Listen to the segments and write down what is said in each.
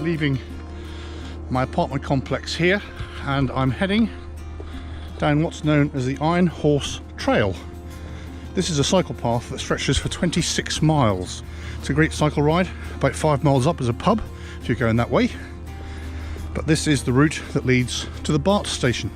leaving my apartment complex here and I'm heading down what's known as the Iron Horse Trail. This is a cycle path that stretches for 26 miles. It's a great cycle ride. About 5 miles up is a pub if you're going that way, but this is the route that leads to the BART station.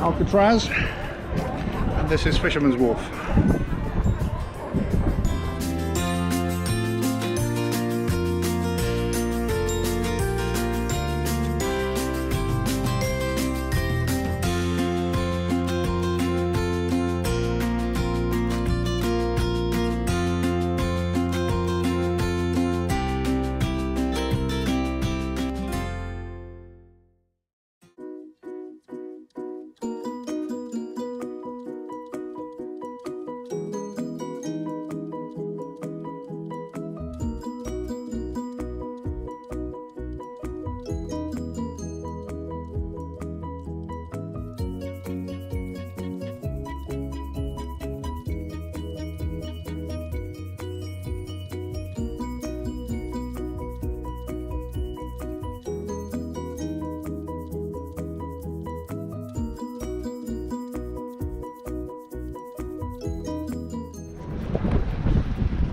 Alcatraz, and this is Fisherman's Wharf.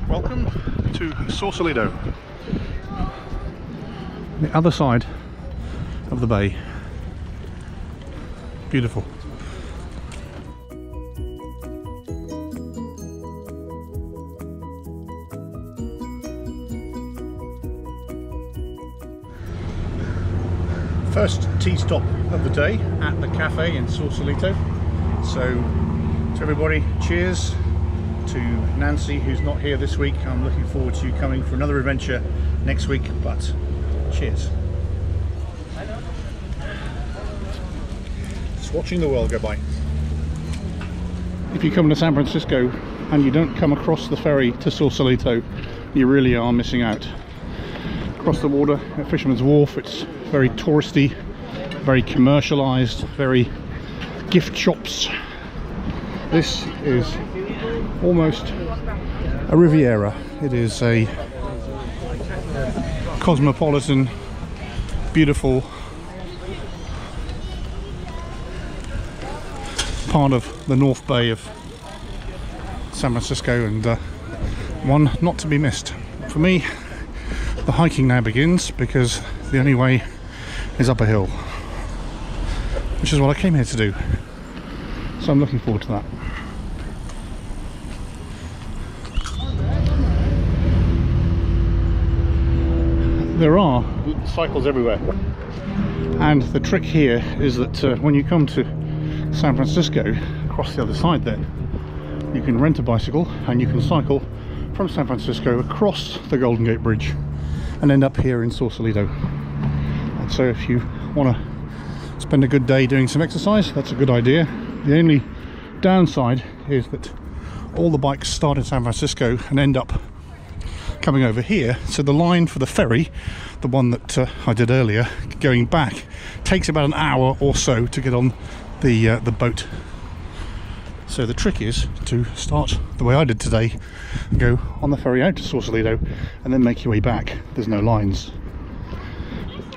Welcome to Sausalito, the other side of the bay. Beautiful. First tea stop of the day at the cafe in Sausalito. So to everybody, cheers. To Nancy, who's not here this week, I'm looking forward to you coming for another adventure next week, but cheers. Just watching the world go by. If you come to San Francisco and you don't come across the ferry to Sausalito, you really are missing out. Across the water at Fisherman's Wharf, it's very touristy, very commercialized, very gift shops. This is almost a Riviera. It is a cosmopolitan, beautiful part of the North Bay of San Francisco, and one not to be missed. For me, the hiking now begins because the only way is up a hill, which is what I came here to do. So I'm looking forward to that. There are cycles everywhere, and the trick here is that when you come to San Francisco, across the other side then, you can rent a bicycle and you can cycle from San Francisco across the Golden Gate Bridge and end up here in Sausalito. And so if you want to spend a good day doing some exercise, that's a good idea. The only downside is that all the bikes start in San Francisco and end up coming over here, so the line for the ferry, the one that I did earlier, going back, takes about an hour or so to get on the boat. So the trick is to start the way I did today and go on the ferry out to Sausalito and then make your way back. There's no lines.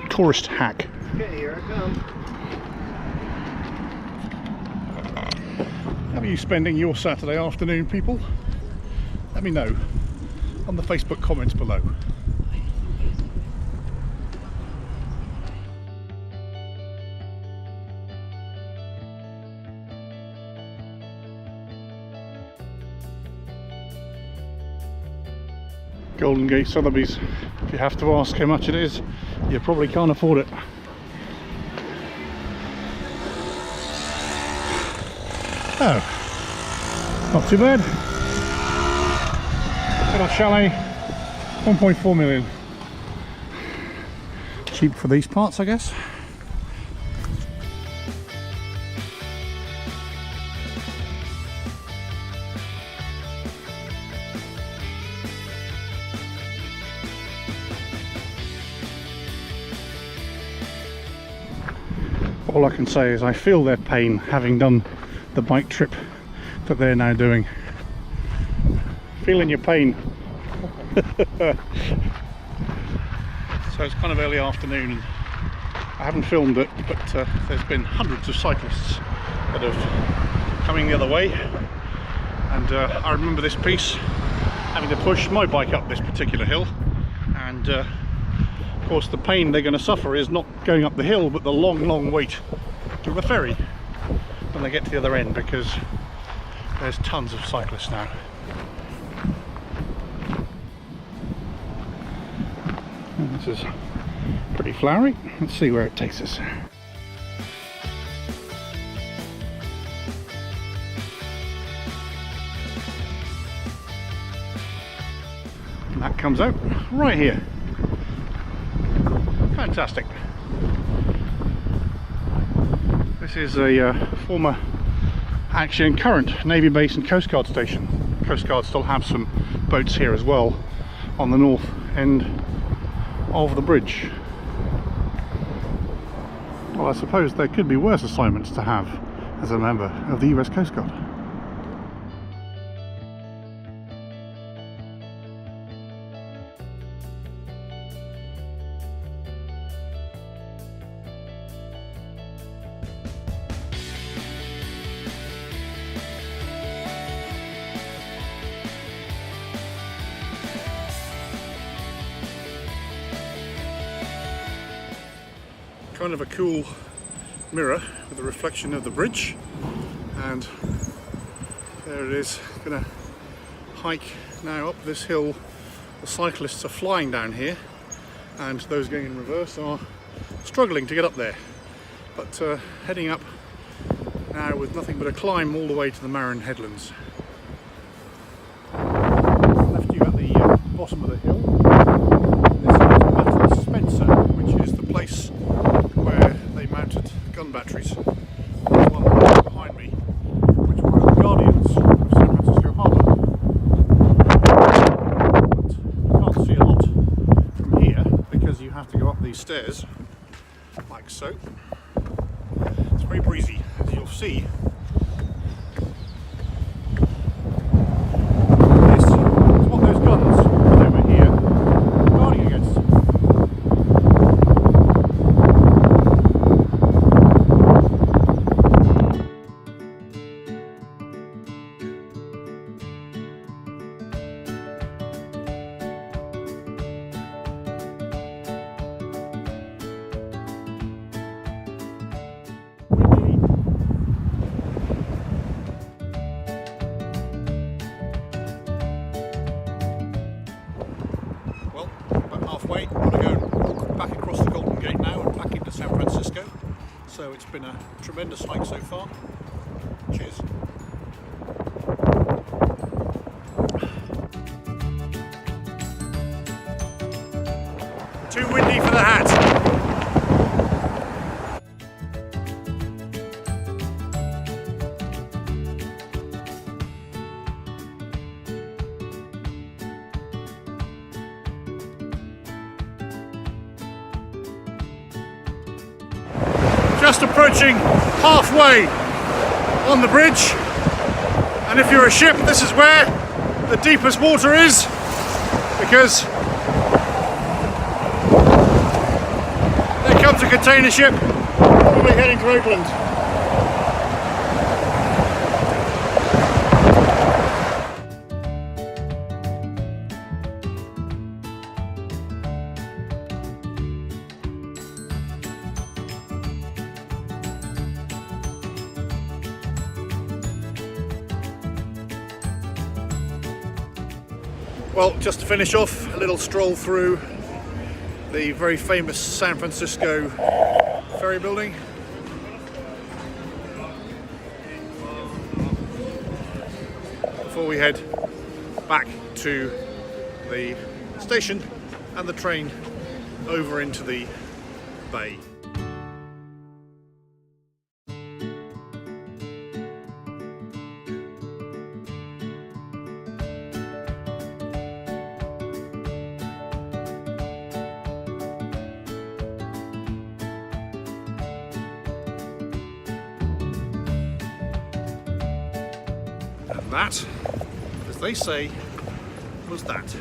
Tourist hack. Okay, here I come. How are you spending your Saturday afternoon, people? let me know on the Facebook comments below. Golden Gate Sotheby's. If you have to ask how much it is, you probably can't afford it. Oh, not too bad. Little chalet, 1.4 million. Cheap for these parts, I guess. All I can say is I feel their pain having done the bike trip that they're now doing. Feeling your pain. So it's kind of early afternoon and I haven't filmed it, but there's been hundreds of cyclists that have coming the other way, and I remember this piece having to push my bike up this particular hill, and of course the pain they're going to suffer is not going up the hill but the long wait to the ferry when they get to the other end, because there's tons of cyclists now. And this is pretty flowery. Let's see where it takes us. And that comes out right here. Fantastic. This is a former, actually and current Navy base and Coast Guard station. Coast Guard still have some boats here as well on the north end of the bridge. Well, I suppose there could be worse assignments to have as a member of the US Coast Guard. Kind of a cool mirror with a reflection of the bridge, and there it is. Gonna hike now up this hill. The cyclists are flying down here and those going in reverse are struggling to get up there, but heading up now with nothing but a climb all the way to the Marin Headlands. I left you at the bottom of the hill. This is Battle Spencer, which is the place where they mounted gun batteries. There's one right behind me, which were the guardians of San Francisco Harbour. But you can't see a lot from here because you have to go up these stairs, like so. It's very breezy, as you'll see. This is what those guns over here are guarding against. Well, about halfway. I'm going to go back across the Golden Gate now and back into San Francisco. So it's been a tremendous hike so far. Cheers. Too windy for the hat. Just approaching halfway on the bridge, and if you're a ship, this is where the deepest water is, because there comes a container ship probably heading to Oakland. Well, just to finish off, a little stroll through the very famous San Francisco ferry building. Before we head back to the station and the train over into the bay. And that, as they say, was that.